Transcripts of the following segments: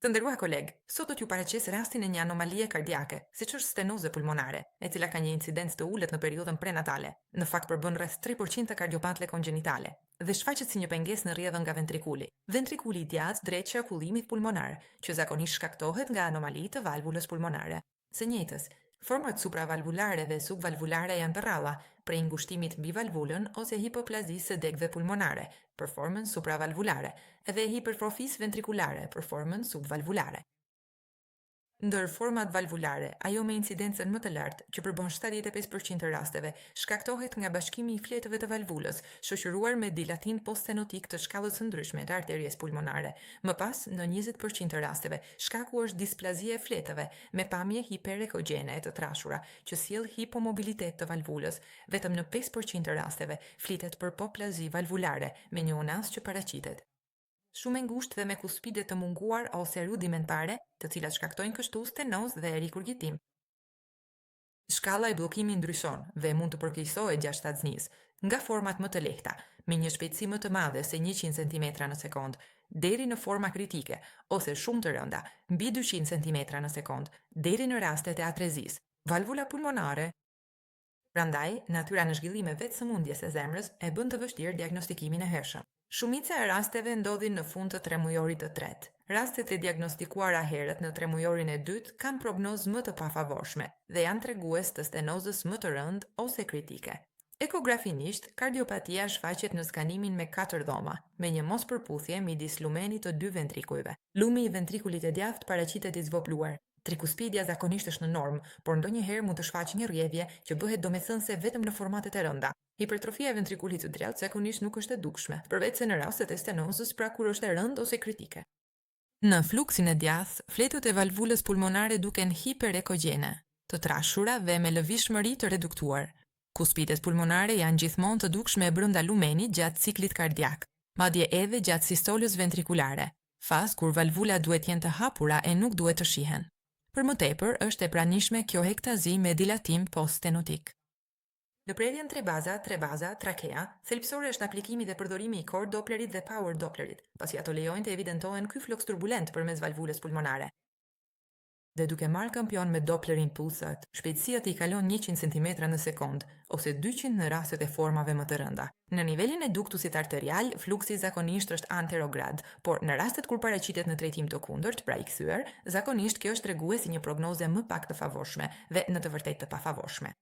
Të nderuar koleg, sot do t'ju paraqes rastin e një anomalie kardiake, siç është stenoze pulmonare, e cila ka një incidencë të ulët në periudhën prenatale. Në fakt përbën rreth 3% të kardiopatëve kongjinitale dhe shfaqet si një pengesë në rrjedhën nga ventrikuli. Ventrikuli i djathtë drejt qarkullimit pulmonar, që zakonisht shkaktohet nga anomali të valvulës pulmonare. Së njëjtës, format supravalvulare dhe subvalvulare janë të rralla, prej ngushtimit mbi valvulën ose hipoplazisë së degëve pulmonare, për formën supravalvulare, edhe hipertrofisë ventrikulare, për formën subvalvulare. Ndër format valvulare, ajo me incidencën më të lartë, që përbën 75% të rasteve, shkaktohet nga bashkimi i fletëve të valvulës, shoqëruar me dilatim poststenotik të shkallës së ndryshme të arterjes pulmonare. Më pas, në 20% të rasteve, shkaku është displazia e fletëve, me pamje hiperekogjene e të trashura, që sjell hipomobilitet të valvulës. Vetëm në 5% të rasteve, flitet për hipoplazi valvulare, me një unas që paraqitet. Shumë e ngushtë dhe me kuspide të munguar ose rudimentare, të cilat shkaktojnë kështu stenozë dhe rikurgitim. Shkalla e bllokimit ndryshon dhe mund të përkeqësohet gjatë shtatësnisë, nga format më të lehta, me një shpejtësi më të madhe se 100 cm në sekond, deri në forma kritike ose shumë të rënda, mbi 200 cm në sekond, deri në rastet e atrezisë. Valvula pulmonare. Prandaj, natyra në zhvillim e vetë sëmundjes së zemrës e bën të vështirë diagnostikimin e hershëm. Shumica e rasteve ndodhin në fund të tremujorit të tretë. Rastet e diagnostikuara herët në tremujorin e dytë kanë prognozë më të pafavorshme dhe janë tregues të stenozës më të rëndë ose kritike. Ekografinisht, kardiopatia shfaqet në skanimin me 4 dhoma, me një mospërputhje midis lumenit të 2 ventrikujve. Lumi i ventrikulit e djathtë paraqitet i zvopluar. Trikuspidia zakonisht është në normë, por ndonjëherë mund të shfaqë një rrjedhje që bëhet domethënëse vetëm në formatet e rënda. Hipertrofia e ventrikulit të djathtë zakonisht nuk është e dukshme, përveç se në rastet e stenozës, pra kur është e rëndë ose kritike. Në fluksin e djathtë, fletët e valvulës pulmonare duken hiperekogjene, të trashura dhe me lëvishmëri të reduktuar. Kuspidet pulmonare janë gjithmonë të dukshme brenda lumenit gjatë ciklit kardiak, madje edhe gjatë sistolës ventrikulare, faz kur valvula duhet jenë të hapura e nuk duhet të shihen. Për më tepër, është e pranishme kjo hektazi me dilatim poststenotik. Lëprerjen 3 baza, trakea, thelbësore është aplikimi dhe përdorimi i core Dopplerit dhe power Dopplerit, pasi ato lejojnë të evidentohen ky fluks turbulent përmes valvulës pulmonare. Dhe duke marrë kampion me Dopplerin pulsat, shpejtësia i kalon 100 cm në sekond, ose 200 në rastet e formave më të rënda. Në nivelin e duktusit arterial, fluksi zakonisht është anterograd, por në rastet kur paraqitet në drejtim të kundërt, pra i kthyer, zakonisht kjo është tregues si një prognoze më pak të favorshme dhe në të vërtetë të pafavorshme.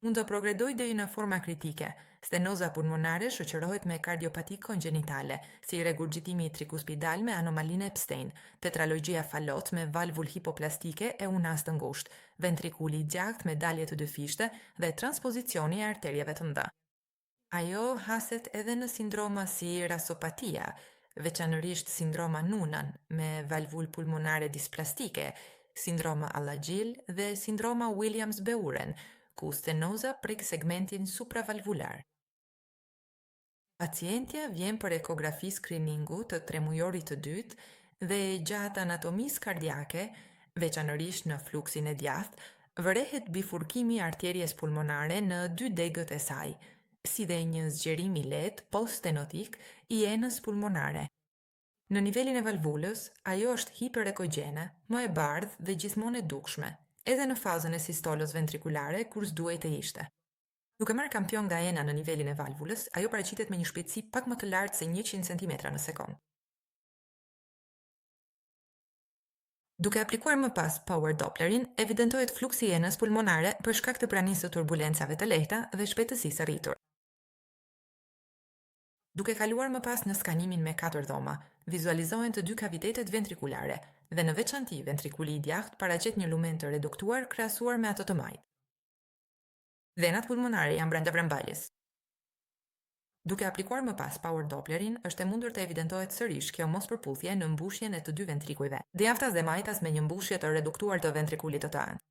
Mund të progredojë deri në forma kritike. Stenoza pulmonare shoqërohet me kardiopati kongjinitale, si regurgitimi trikuspidal me anomalinë Epstein, tetralogjia falot me valvul hipoplastike e unas të ngushtë, ventrikuli i djathtë me dalje të dyfishte dhe transpozicioni e arterieve të mëdha. Ajo haset edhe në sindroma si rasopatia, veçanërisht sindroma Noonan me valvul pulmonare displastike, sindroma Alagil dhe sindroma Williams-Beuren, ku stenoza prek segmentin supravalvular. Pacientja vjen për ekografi screeningu të tremujorit të dytë dhe gjatë anatomisë kardiake, veçanërisht në fluksin e djathtë, vërehet bifurkimi i arterjes pulmonare në 2 degët e saj, si dhe një zgjerim i lehtë poststenotik i enës pulmonare. Në nivelin e valvulës, ajo është hiperekogjene, më e bardhë dhe gjithmonë e dukshme, edhe në fazën e sistolës ventrikulare kur s'duhet të ishte. Duke marrë kampion nga ena në nivelin e valvulës, ajo paraqitet me një shpejtësi pak më të lartë se 100 cm në sekond. Duke aplikuar më pas power Dopplerin, evidentohet fluksi i enës pulmonare për shkak të pranisë të turbulencave të lehta dhe shpejtësisë rritur. Duke kaluar më pas në skanimin me 4 dhoma, vizualizohen të 2 kavitetet ventrikulare dhe në veçanti ventrikuli i djathtë paraqet një lumen të reduktuar krahasuar me ato të majt. Venat pulmonare janë brenda vrembajljes. Duke aplikuar më pas power Dopplerin, është e mundur të evidentohet sërish kjo mospërputhje në mbushjen e të 2 ventrikujve, djathtas dhe majtas me një mbushje të reduktuar të ventrikulit të tënd.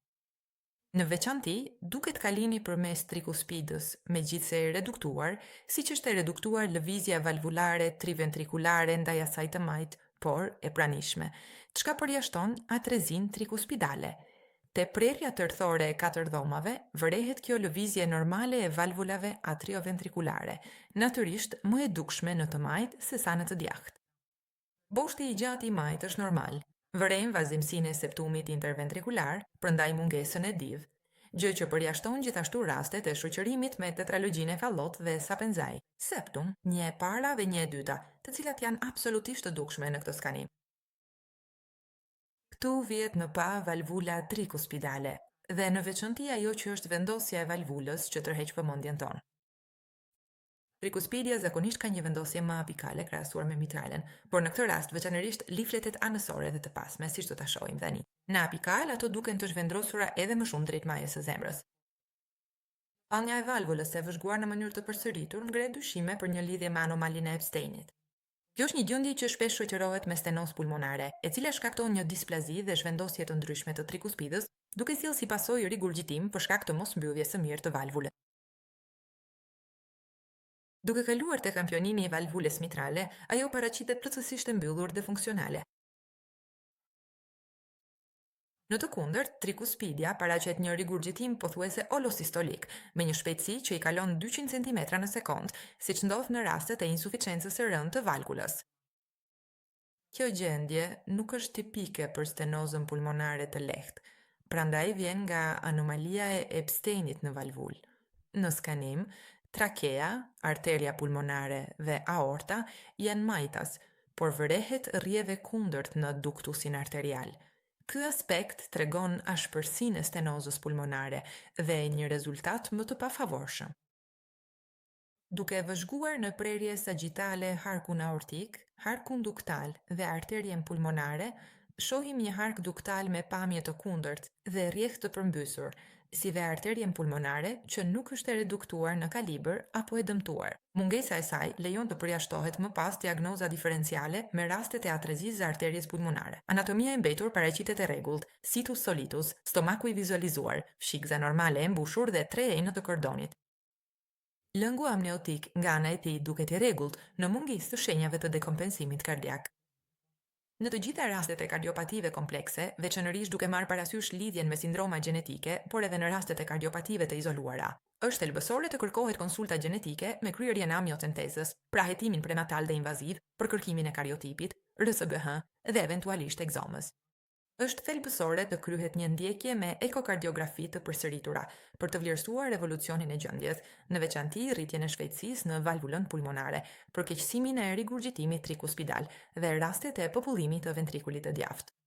Në veçanti, duket kalimi përmes trikuspidës, megjithse e reduktuar, siç është e reduktuar lëvizja valvulare triventrikulare ndaj asaj të majt, por e pranishme, çka përjashton atrezin trikuspidale. Te prerja tërthore e 4 dhomave, vërehet kjo lëvizje normale e valvulave atrioventrikulare, natyrisht më e dukshme në të majt se sa në të djathtë. Boshti i gjatë i majt është normal, Vërejmë vazhdimsinë e septumit interventrikular, prandaj mungesën e DIV, gjë që përjashton gjithashtu rastet e shoqërimit me tetralogjinë e fallot dhe sapenzaj, septum, një e para dhe një e dyta, të cilat janë absolutisht të dukshme në këtë skanim. Këtu vjet më pa valvula trikuspidale, dhe në veçanti ajo që është vendosja e valvulës që tërheq vëmendjen tonë. Trikuspidia zakonisht ka një vendosje më apikale krahasuar me mitralen, por në këtë rast veçanërisht lifletet anësore dhe të pasme, siç do ta shohim tani. Në apikal ato duken të zhvendosura edhe më shumë drejt majës së zemrës. Pallja e valvulës e vëzhguar në mënyrë të përsëritur ngre dyshime për një lidhje me anomalinë e Epsteinit. Kjo është një gjendje që shpesh shoqërohet me stenozë pulmonare, e cila shkakton një displazi dhe zhvendosje të ndryshme të trikuspidës, duke sjellë si pasojë rigurgitim për shkak të mosmbylljes së mirë të valvulës. Duke kaluar te kampionimi i valvulës mitrale, ajo paraqitet plotësisht e mbyllur dhe funksionale. Në të kundërt, trikuspidia paraqet një rigurgitim pothuajse holosistolik, me një shpejtësi që i kalon 200 cm në sekond, siç ndodh në rastet e insuficiencës së rëndë të valvulës. Kjo gjendje nuk është tipike për stenozën pulmonare të lehtë, prandaj vjen nga anomalia e Epsteinit në valvul. Në skanim, trakea, arteria pulmonare dhe aorta janë majtas, por vërehet rrjeve kundërt në duktusin arterial. Ky aspekt tregon ashpërsinë e stenozës pulmonare dhe një rezultat më të pafavorshëm. Duke vëzhguar në prerje sagjitale harkun aortik, harkun duktal dhe arterien pulmonare, shohim një hark duktal me pamje të kundërt dhe rrjedh të përmbysur, si dhe arterien pulmonare që nuk është e reduktuar në kalibër apo e dëmtuar. Mungesa e saj lejon të përjashtohet më pas diagnoza diferenciale me rastet e atrezisë së arteries pulmonare. Anatomia e mbetur paraqitet e rregullt, situs solitus, stomaku i vizualizuar, fshikza normale e mbushur dhe 3 enë të kordonit. Lëngu amniotik nga ana e tij duket i rregullt në mungesë të shenjave të dekompensimit kardiak. Në të gjitha rastet e kardiopative komplekse, veçanërisht duke marrë parasysh lidhjen me sindroma gjenetike, por edhe në rastet e kardiopative të izoluara, është thelbësore të kërkohet konsulta gjenetike me kryerjen e amniocentezës, pra hetimin prenatal dhe invaziv për kërkimin e kariotipit, RSBH dhe eventualisht egzomës. Është thelbësore të kryhet një ndjekje me ekokardiografi të përsëritura për të vlerësuar evolucionin e gjendjes, në veçanti rritjen e shpejtësisë në valvulën pulmonare, përkeqësimin e rigurgitimit trikuspidal dhe rastet e popullimit të ventrikulit të djathtë.